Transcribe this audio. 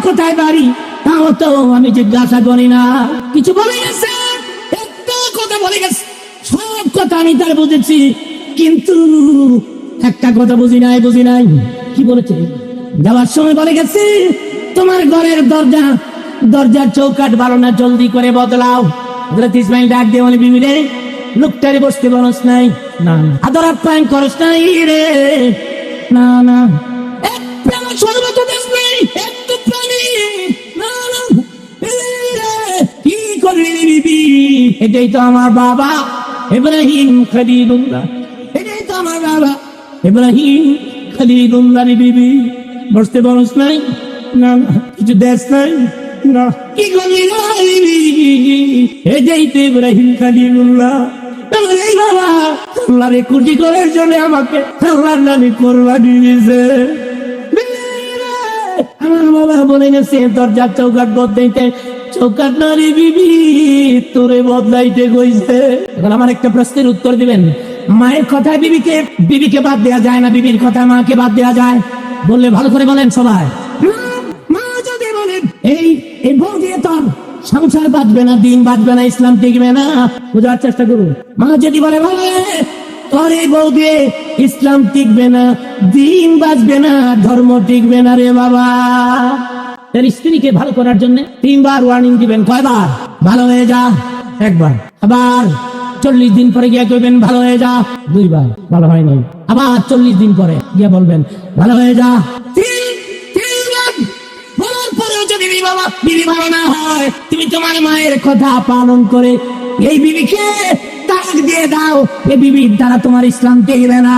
কোথায় বাড়ি তাও তো আমি জিজ্ঞাসা করি না। কিছু বলে গেছে, একটা কথা বলে গেছে, সব কথা আমি তার বুঝেছি, কিন্তু একটা কথা বুঝি নাই। কি বলেছে? যাওয়ার সময় বলে গেছে, তোমার ঘরের দরজার চৌকাঠ ভালো না, জলদি করে বদলাও। হযরত ইসমাইল ডাক দিয়ে বলে, বিবি রে, লোকটারে বসতে বলস নাই, না আদর আপ্যায়ন করস নাই রে, না এক প্রাণ সর্বত দেশ নেই, একটু প্রাণী, না কি করলি বিবি? এটাই তো আমার বাবা ইব্রাহিম খলিলুল্লাহ, এটাই তো আমার বাবা ইব্রাহিম খলিলুল্লাহ। বিবি বসতে বলস নাই, না কিছু দেশ নাই, না কি করলি এটাই তো ইব্রাহিম খলিলুল্লাহ। বাবা আল্লাহর কুটি করার জন্য আমাকে আল্লাহর নামে কোরবানি দিয়েছে। আমার বাবা বলে গেছে, দরজার চৌকাঠ বদলাইতে, চৌকাঠ না রে বিবি, তোরে বদলাইতে কইছে। এখন আমার একটা প্রশ্নের উত্তর দিবেন, মায়ের কথায় বিবিকে বাদ দেওয়া যায় না, বিবির কথায় মাকে বাদ দেওয়া যায়? বললে ভালো করে বলেন সবাই। মা যদি বলেন এই বউ দিয়ে তোর সংসার বাঁচবে না, দিন বাঁচবে না, ইসলাম টিকবে না, বোঝার চেষ্টা করুন। মা যদি বলে তোর এই বউ দিয়ে ইসলাম টিকবে না, দিন বাঁচবে না, ধর্ম টিকবে না রে বাবা, তার স্ত্রীকে ভালো করার জন্য 3 বার ওয়ার্নিং দিবেন। কয়বার? ভালো হয়ে যা একবার, আবার 40 দিন পরে গিয়ে কইবেন ভালো হয়ে যা 2 বার, ভালো হয় নাই, আবার 40 দিন পরে গিয়ে বলবেন ভালো হয়ে যা 3 বার। বলার পরেও যদি বিবি ভালো না হয়, তুমি তোমার মায়ের কথা পালন করে এই বিবিকে তালাক দিয়ে দাও, এই বিবির দ্বারা তোমার ইসলাম টিকবে না।